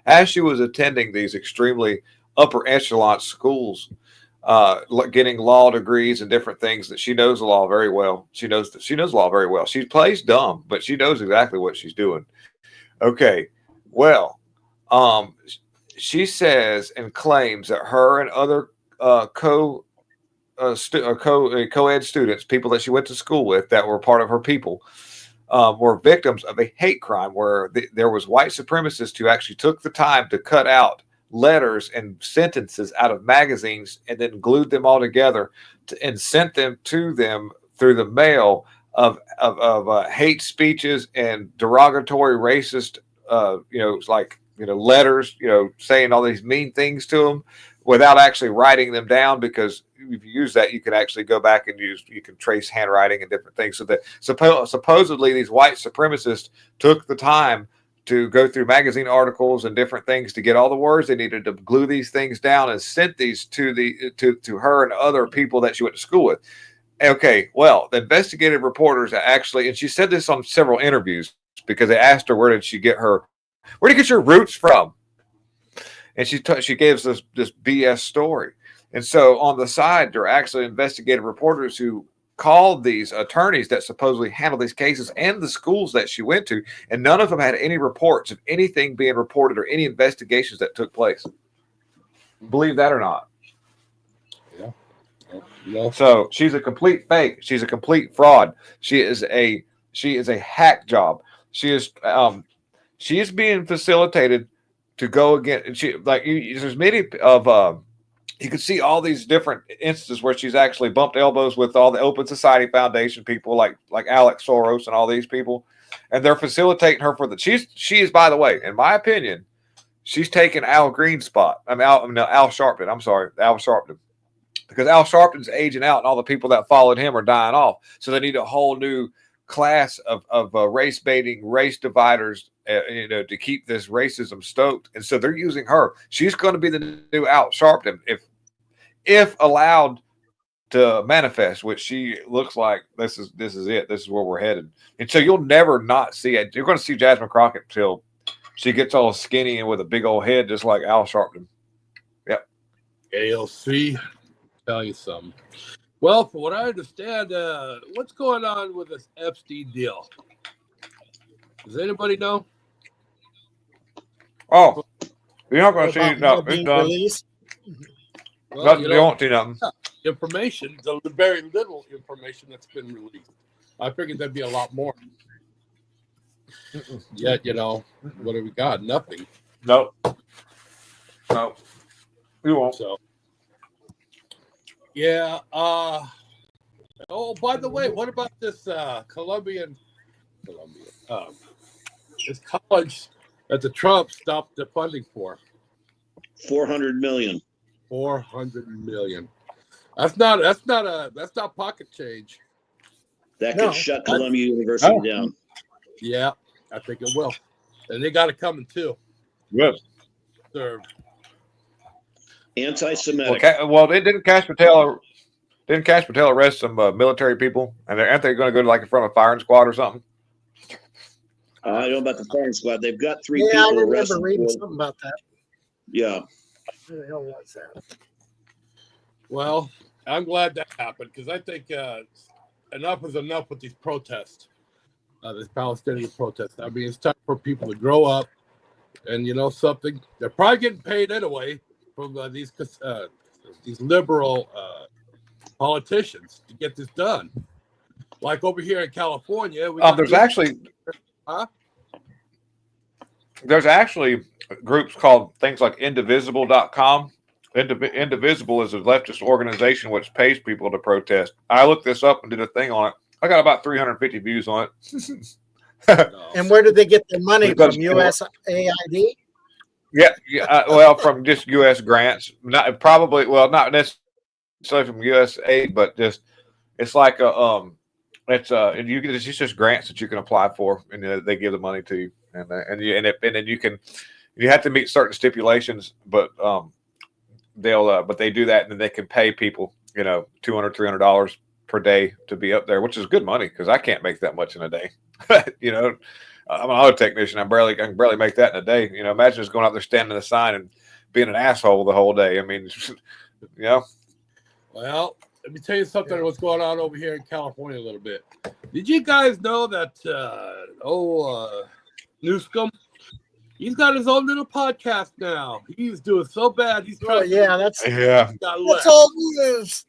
As she was attending these extremely upper echelon schools, getting law degrees and different things, that she knows the law very well. She knows the law very well. She plays dumb, but she knows exactly what she's doing. Okay, well, she says and claims that her and other co-ed students, people that she went to school with that were part of her people, were victims of a hate crime where there was white supremacists who actually took the time to cut out letters and sentences out of magazines and then glued them all together and sent them to them through the mail of hate speeches and derogatory racist letters, saying all these mean things to them without actually writing them down, because if you use that, you can actually go back and you can trace handwriting and different things. So that supposedly these white supremacists took the time to go through magazine articles and different things to get all the words they needed to glue these things down and sent these to her and other people that she went to school with. Okay, well, the investigative reporters actually, and she said this on several interviews because they asked her, where did you get your roots from? And she gave us this BS story. And so on the side, there are actually investigative reporters who called these attorneys that supposedly handle these cases and the schools that she went to, and none of them had any reports of anything being reported or any investigations that took place. Believe that or not. Yeah. So she's a complete fake. She's a complete fraud. She is a She is a hack job. She is being facilitated to go against. There's many of you can see all these different instances where she's actually bumped elbows with all the Open Society Foundation people, like Alex Soros and all these people, and they're facilitating her for the. She is, by the way, in my opinion, she's taken Al Green's spot. Al Sharpton. I'm sorry, Al Sharpton, because Al Sharpton's aging out, and all the people that followed him are dying off. So they need a whole new class of race baiting, race dividers, to keep this racism stoked. And so they're using her. She's going to be the new Al Sharpton if allowed to manifest, which she looks like. This is it. This is where we're headed. And so you'll never not see it. You're going to see Jasmine Crockett until she gets all skinny and with a big old head, just like Al Sharpton. Yep. AOC, tell you something. Well, from what I understand, what's going on with this Epstein deal? Does anybody know? Oh, you're not going to see no. It's done. Well, You won't see nothing. Information, the very little information that's been released. I figured there'd be a lot more. Yet, what have we got? Nothing. No. You won't. So, yeah. Oh, by the way, what about this Colombian? This college that the Trump stopped the funding for? $400 million. $400 million. That's not pocket change. That could shut Columbia University down. Yeah, I think it will. And they got it coming too. Yes. Serve. Anti-Semitic. Well, didn't Cash Patel arrest some military people? And aren't they going to go in front of a firing squad or something? I don't know about the firing squad. They've got 3 I people remember arrested. reading something about that. Yeah. Who the hell was that? Well, I'm glad that happened because I think enough is enough with these protests, this Palestinian protest. I mean, it's time for people to grow up, and something. They're probably getting paid anyway from these liberal politicians to get this done. Like over here in California, there's actually groups called things like Indivisible.com. Indivisible is a leftist organization which pays people to protest. I looked this up and did a thing on it. I got about 350 views on it. And where did they get their money from? USAID? Yeah. From just U.S. grants. Not necessarily from USA, but just it's like it's just grants that you can apply for, and they give the money to you, and then you have to meet certain stipulations, but they do that, and then they can pay people $200, $300 per day to be up there, which is good money because I can't make that much in a day. I'm an auto technician. I can barely make that in a day. Imagine just going out there standing in the sign and being an asshole the whole day. I mean, Well, let me tell you something what's going on over here in California a little bit. Did you guys know that Newscomb, he's got his own little podcast now. He's doing so bad. He's trying that's all he is.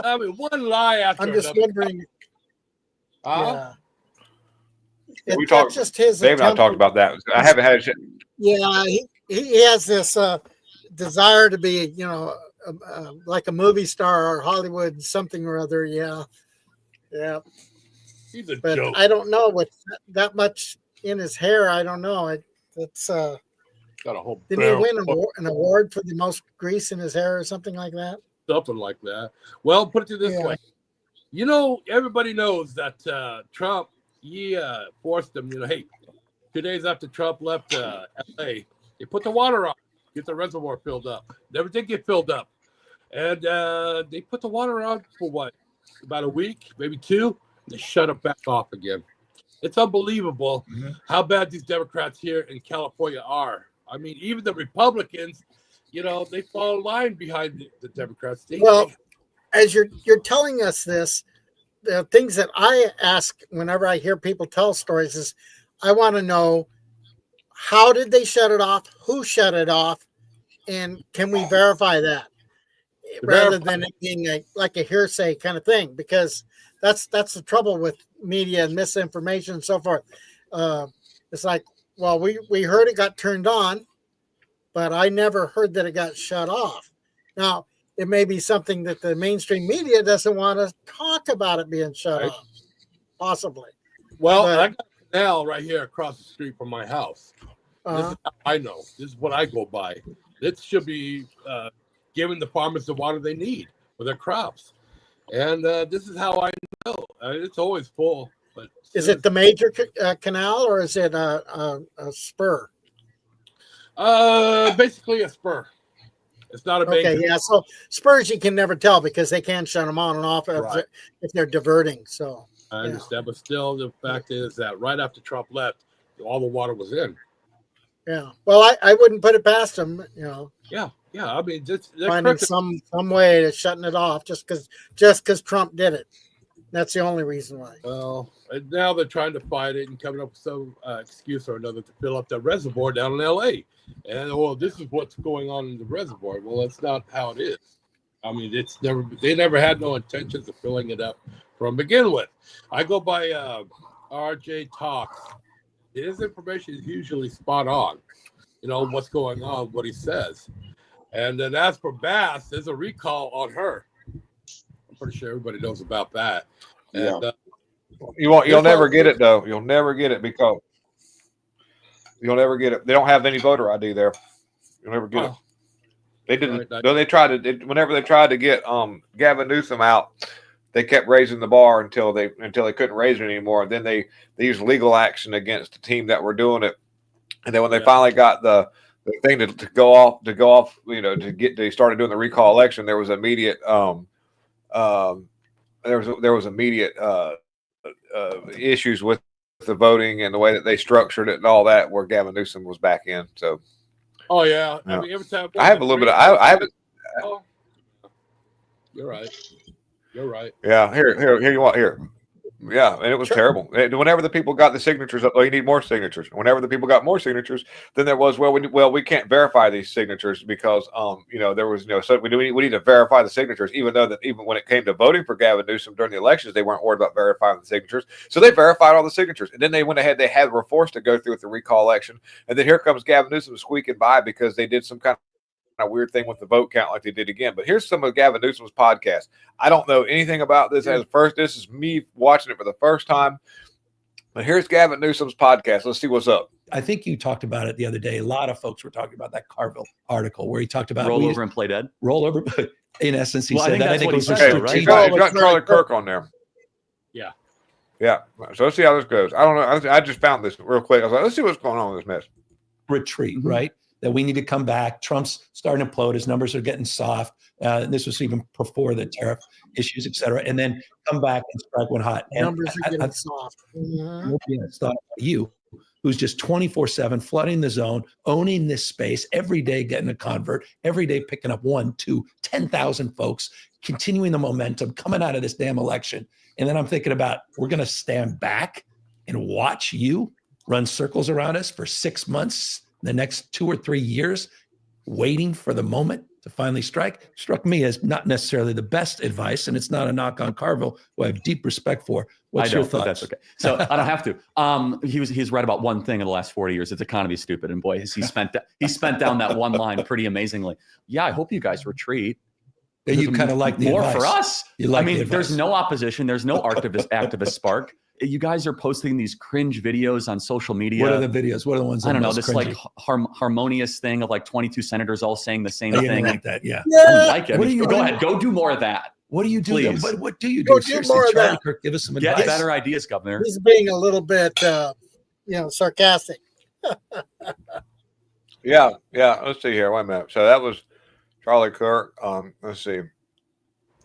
I mean, one lie after I'm just wondering. We talked. Just his. Dave and I talked about that. I haven't had it. Yeah, he has this desire to be, like a movie star or Hollywood something or other. Yeah. He's a but joke. I don't know with that much in his hair. I don't know. It's got a whole. Did he win an award for the most grease in his hair or something like that? Something like that. Well, put it this way. Everybody knows that Trump, he forced them, hey, 2 days after Trump left LA, they put the water on, get the reservoir filled up. Never did get filled up. And they put the water on for what? About a week, maybe 2. They shut it back off again. It's unbelievable how bad these Democrats here in California are. I mean, even the Republicans, they fall in line behind the Democrats. As you're telling us this, the things that I ask whenever I hear people tell stories is, I want to know, how did they shut it off? Who shut it off? And can we verify that? Rather than it being like a hearsay kind of thing, because that's the trouble with media and misinformation and so forth. It's like, well, we heard it got turned on, but I never heard that it got shut off. Now, it may be something that the mainstream media doesn't want to talk about it being shut off, possibly. Well, But- I got a canal right here across the street from my house. This is how I know. This is what I go by. It should be giving the farmers the water they need for their crops. And this is how I know. It's always full. But Is it the major canal or is it a spur? Basically a spur. It's not a main. Okay, yeah. So spurs you can never tell because they can shut them on and off Right. if they're diverting. So I understand, but still, the fact is that right after Trump left, all the water was in. yeah. Well, I wouldn't put it past them. Yeah. I mean, just Finding some way to shutting it off just because Trump did it. That's the only reason why. Well, and now they're trying to fight it and coming up with some excuse or another to fill up that reservoir down in L.A. And this is what's going on in the reservoir. Well, that's not how it is. I mean, they never had no intentions of filling it up from begin with. I go by RJ Talks. His information is usually spot on. What's going on, what he says. And then as for Bass, there's a recall on her. I'm pretty sure everybody knows about that. And You'll never get it though. You'll never get it because you'll never get it. They don't have any voter ID there. You'll never get it. They didn't. Though they tried to. Whenever they tried to get Gavin Newsom out, they kept raising the bar until they couldn't raise it anymore. And then they used legal action against the team that were doing it. And then when they finally got the thing to go off, they started doing the recall election. There was immediate issues with the voting and the way that they structured it and all that, where Gavin Newsom was back in. So, I mean, every time I have a little bit. I have. You're right. You're right. Yeah, here you want here. Yeah, and it was terrible. Whenever the people got the signatures up, you need more signatures. Whenever the people got more signatures, then there was we can't verify these signatures because there was so we need to verify the signatures, even when it came to voting for Gavin Newsom during the elections, they weren't worried about verifying the signatures. So they verified all the signatures, and then they went ahead. They were forced to go through with the recall election, and then here comes Gavin Newsom squeaking by because they did some kind of weird thing with the vote count like they did again. But here's some of Gavin Newsom's podcast. I don't know anything about this this is me watching it for the first time. But here's Gavin Newsom's podcast. Let's see what's up. I think you talked about it the other day. A lot of folks were talking about that Carville article where he talked about roll over and play dead. Roll over. In essence, he Well, I said think that. I that's think what it was he a said, strategic. right? He's got Charlie Kirk on there. Yeah. Yeah. So let's see how this goes. I don't know. I just found this real quick. I was like, let's see what's going on with this mess. Retreat, right? That we need to come back. Trump's starting to implode. His numbers are getting soft. This was even before the tariff issues, et cetera. And then come back and strike one hot. And Numbers are getting soft. It's thought you, who's just 24/7 flooding the zone, owning this space every day, getting a convert, every day picking up 1, 2, 10,000 folks, continuing the momentum, coming out of this damn election. And then I'm thinking about, we're going to stand back and watch you run circles around us for 6 months, the next 2 or 3 years, waiting for the moment to finally strike. Struck me as not necessarily the best advice, and it's not a knock on Carville, who I have deep respect for. What's your thoughts? That's okay. So I don't have to. He's right about one thing in the last 40 years. It's economy stupid, and boy, he spent down that one line pretty amazingly. Yeah, I hope you guys retreat. You kind of like the more advice. For us. You like I mean, the there's no opposition. There's no activist spark. You guys are posting these cringe videos on social media. What are the videos? What are the ones? I don't know. most This cringy? like harmonious thing of like 22 senators all saying the same Oh, you thing. like that? Yeah. I don't like it. What do you go do? ahead. Go do more of that. What do you do? Please. What do you Go do? do Seriously, more of Charlie that. Kirk, give us some Get advice. better ideas, Governor. He's being a little bit, sarcastic. Yeah. Let's see here. Wait a minute. So that was Charlie Kirk. Let's see.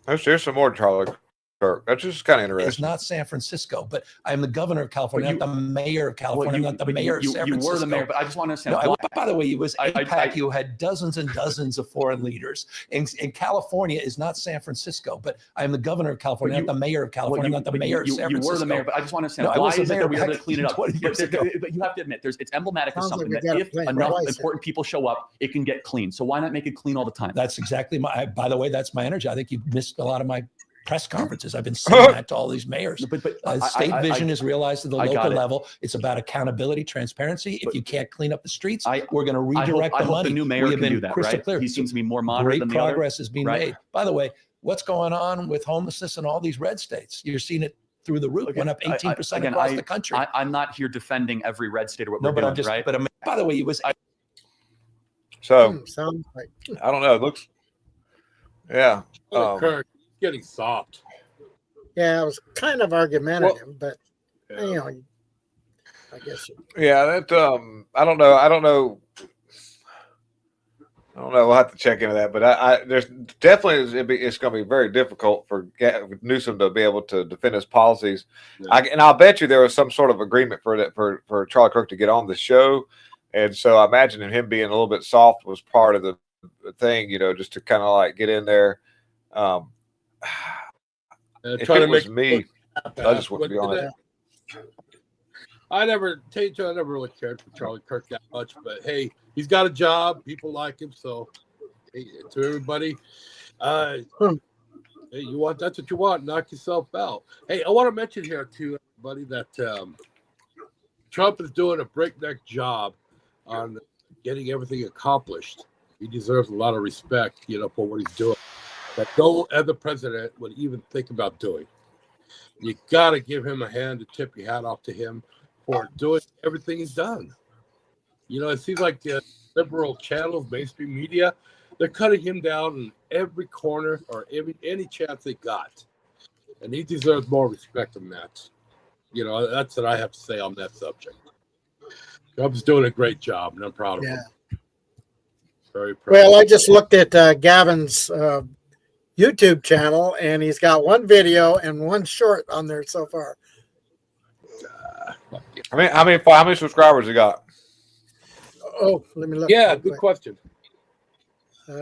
Here's some more Charlie Kirk. That's just kind of It's interesting. not San Francisco, but I'm the governor of California, But not the mayor of California, not the mayor of San you Francisco. were the mayor, but I just want to understand. No, why. by the way, it was I- AIPAC. You had dozens and dozens of foreign leaders. And California is not San Francisco, but I'm the governor of California, not the mayor of California, not the mayor of San You Francisco. were the mayor, but I just want to understand No, I why was the is it mayor that we have back to clean it up? 20 years ago. But you have to admit, it's emblematic of Sounds like something we that gotta if play enough twice here. important people show up, it can get clean. So why not make it clean all the time? That's exactly by the way, that's my energy. I think you missed a lot of my press conferences. I've been saying that to all these mayors. But State vision is realized at the I got local it. level. It's about accountability, transparency. If you can't clean up the streets, we're going to I redirect hope the money. the new mayor We have can been do that, crystal right? clear. He seems to be more moderate Great than the other. progress is being right? made. By the way, what's going on with homelessness in all these red states? You're seeing it through the roof. Went up 18% across the country. I'm not here defending every red state or what No, we're but doing, I'm just. right? But by the way, it was. So sounds like I don't know. It looks, yeah. Kirk, getting soft. Yeah, it was kind of argumentative, but you know, I guess. Yeah, that I don't know. We'll have to check into that, but I there's definitely it's going to be very difficult for Newsom to be able to defend his policies. Yeah. And I'll bet you there was some sort of agreement for that for Charlie Kirk to get on the show, and so I imagine him being a little bit soft was part of the thing, you know, just to kind of like get in there. If trying it to was make me, I just wouldn't be on it. I never really cared for Charlie Kirk that much, but hey, he's got a job. People like him, so hey, to everybody, hey, that's what you want. Knock yourself out. Hey, I want to mention here to everybody that Trump is doing a breakneck job on getting everything accomplished. He deserves a lot of respect, you know, for what he's doing. That no other president would even think about doing. You got to give him a hand to tip your hat off to him for doing everything he's done. You know, it seems like liberal channels, mainstream media, they're cutting him down in every corner or any chance they got. And he deserves more respect than that. You know, that's what I have to say on that subject. Trump's doing a great job, and I'm proud of him. Very proud. Well, I just looked at Gavin's YouTube channel, and he's got one video and one short on there so far. How many subscribers he got? Oh, let me look. Yeah, good question. He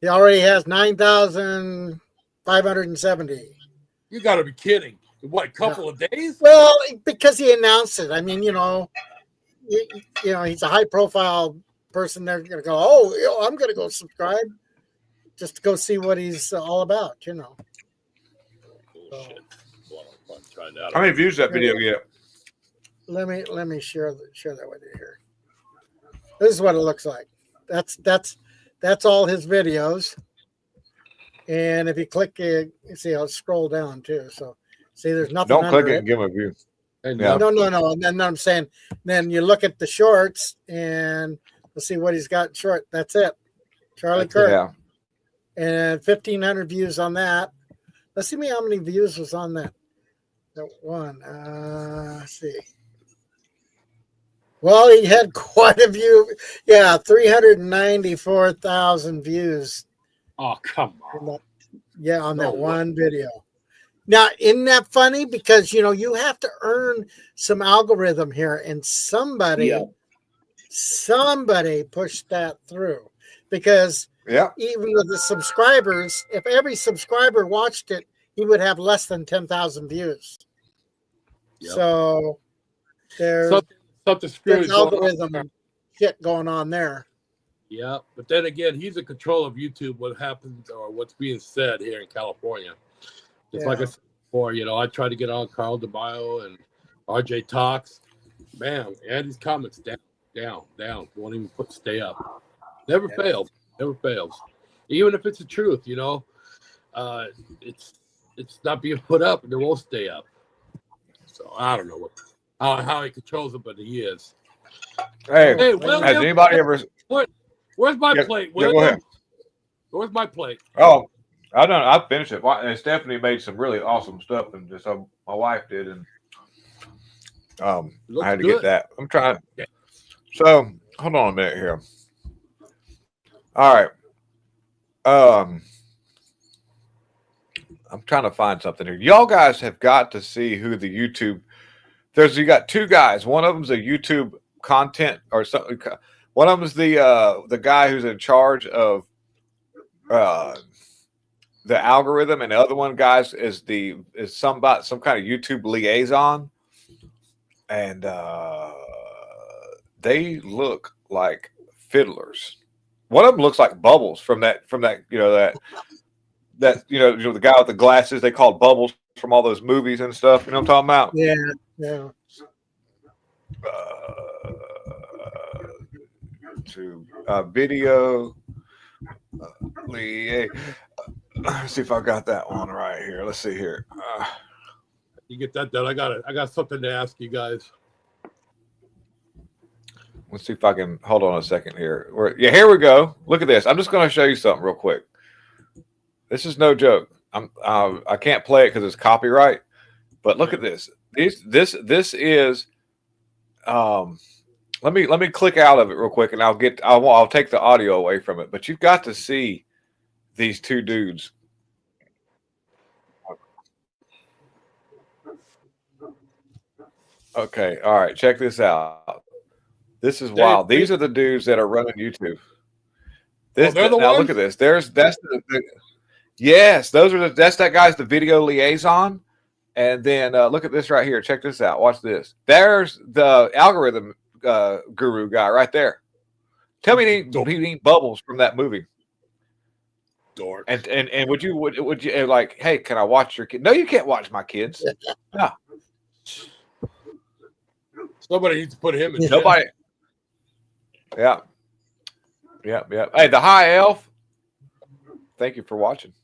already has 9,570. You got to be kidding. What, a couple of days? Well, because he announced it. I mean, you know, he's a high-profile person. They're going to go, oh, I'm going to go subscribe just to go see what he's all about, you know. How many views that video get? Let me share that with you here. This is what it looks like. That's all his videos. And if you click it, you see I'll scroll down too. So see, there's nothing. Don't click it it and give him a view. Yeah. No. And then I'm saying, then you look at the shorts and let's see what he's got short. That's it. Charlie Kirk. Yeah. And 1,500 views on that. Let's see how many views was on that. That one. Let's see. Well, he had quite a view. Yeah, 394,000 views. Oh, come on. On that one video. Now, isn't that funny? Because, you know, you have to earn some algorithm here, and somebody pushed that through. Because even with the subscribers, if every subscriber watched it, he would have less than 10,000 views. Yep. So there's algorithm shit going on there. Yeah, but then again, he's in control of YouTube. What happens or what's being said here in California. It's like I said before, you know, I tried to get on Carl DeMaio and RJ Talks. Man, Andy's comments down. Won't even stay up. Never fails. Even if it's the truth, you know, it's not being put up and it won't stay up. So I don't know how he controls it, but he is. Hey, William, has anybody ever? Where's my plate? Go ahead. Where's my plate? Oh, I finished it. And Stephanie made some really awesome stuff, and just my wife did, and I had to get that. I'm trying. So hold on a minute here. All right. I'm trying to find something here. Y'all guys have got to see who the YouTube. You got two guys. One of them's a YouTube content or something. One of them is the guy who's in charge of the algorithm, and the other one, guys, is some kind of YouTube liaison, and they look like fiddlers. One of them looks like Bubbles from that that the guy with the glasses they called Bubbles from all those movies and stuff. You know what I'm talking about? Yeah. To video. Let's see if I got that one right here. Let's see here. You get that done. I got something to ask you guys. Let's see if I can hold on a second here. Here we go. Look at this. I'm just going to show you something real quick. This is no joke. I can't play it because it's copyright. But look at this. This is. Let me click out of it real quick, and I'll take the audio away from it. But you've got to see these two dudes. Okay, all right. Check this out. This is wild. These are the dudes that are running YouTube. Now look at this. Yes, that's that guy's the video liaison. And then look at this right here. Check this out. Watch this. There's the algorithm guru guy right there. Tell me he ain't Bubbles from that movie. Dork. And would you like, hey, can I watch your kid? No, you can't watch my kids. No. Somebody needs to put him in. Nobody. Yeah. Hey, the high elf. Thank you for watching.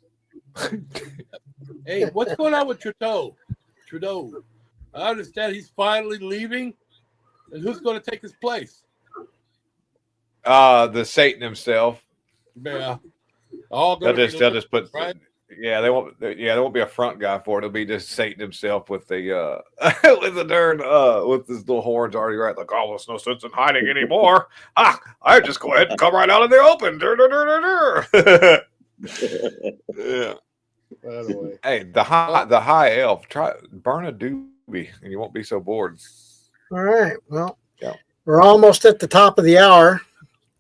Hey, what's going on with Trudeau? I understand he's finally leaving. And who's going to take his place? The Satan himself. Yeah. They'll just put. Right? Yeah, they won't. Yeah, there won't be a front guy for it. It'll be just Satan himself with the with the darn with his little horns already right. Like, oh, there's no sense in hiding anymore. I just go ahead and come right out in the open. Yeah. Anyway. Hey, the high elf. Try burn a doobie, and you won't be so bored. All right. Well, we're almost at the top of the hour,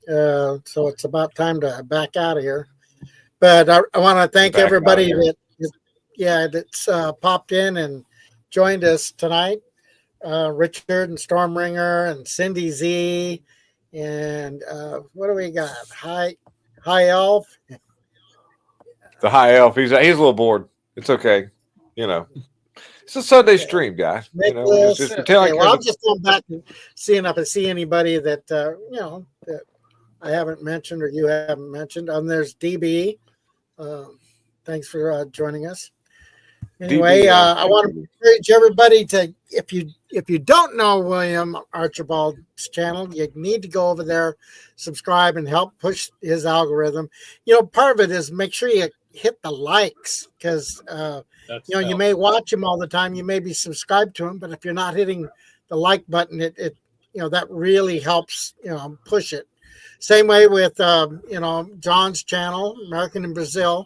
so it's about time to back out of here. But I want to thank everybody that's popped in and joined us tonight. Richard and Stormbringer and Cindy Z, and what do we got? High Elf. The high elf. He's a little bored. It's okay. It's a Sunday stream, guys. I'm just going back and seeing if I see anybody that that I haven't mentioned or you haven't mentioned. There's DB. Thanks for joining us. Anyway, I want to encourage everybody to, if you don't know William Archibald's channel, you need to go over there, subscribe, and help push his algorithm. Part of it is make sure you hit the likes, because you may watch him all the time, you may be subscribed to him, but if you're not hitting the like button, it that really helps push it. Same way with John's channel, American in Brazil.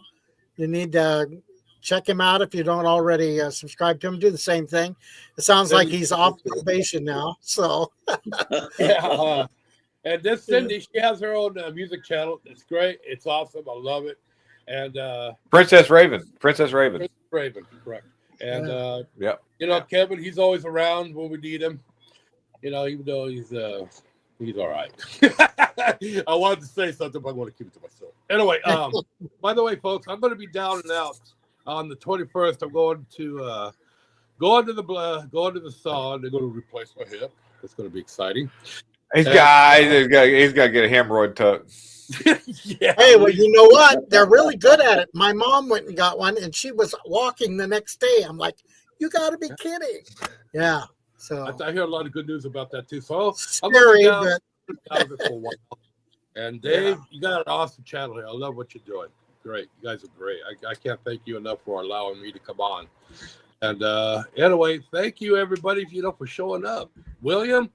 You need to check him out if you don't already subscribe to him. Do the same thing. It sounds like he's off probation now. So yeah. And this Cindy, she has her own music channel. It's great. It's awesome. I love it. And Princess Raven, correct. And Kevin, he's always around when we need him. Even though he's all right. I wanted to say something, but I want to keep it to myself. Anyway, by the way, folks, I'm going to be down and out on the 21st. I'm going to go into the saw. They're going to replace my hip. It's going to be exciting. He's got to get a hemorrhoid tuck. Yeah. Hey, well, you know what? They're really good at it. My mom went and got one, and she was walking the next day. I'm like, you got to be kidding. Yeah. So I hear a lot of good news about that too. So I'm scary, going to be out of it for a while. And Dave, you got an awesome channel here. I love what you're doing. Great. You guys are great. I can't thank you enough for allowing me to come on. And anyway, thank you everybody for showing up. William,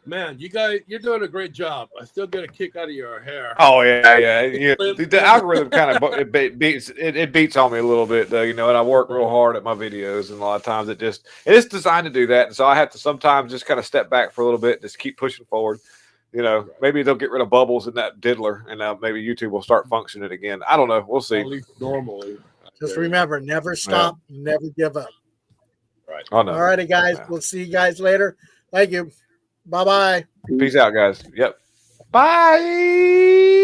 man, you're doing a great job. I still get a kick out of your hair. Oh yeah. The algorithm kind of it beats on me a little bit, though, and I work real hard at my videos, and a lot of times it's designed to do that, and so I have to sometimes just kind of step back for a little bit, just keep pushing forward. Maybe they'll get rid of Bubbles in that diddler, and now maybe YouTube will start functioning again. I don't know. We'll see. At least normally. Just remember, never stop, never give up. Right. Oh, no. All righty, guys. We'll see you guys later. Thank you. Bye-bye. Peace out, guys. Yep. Bye.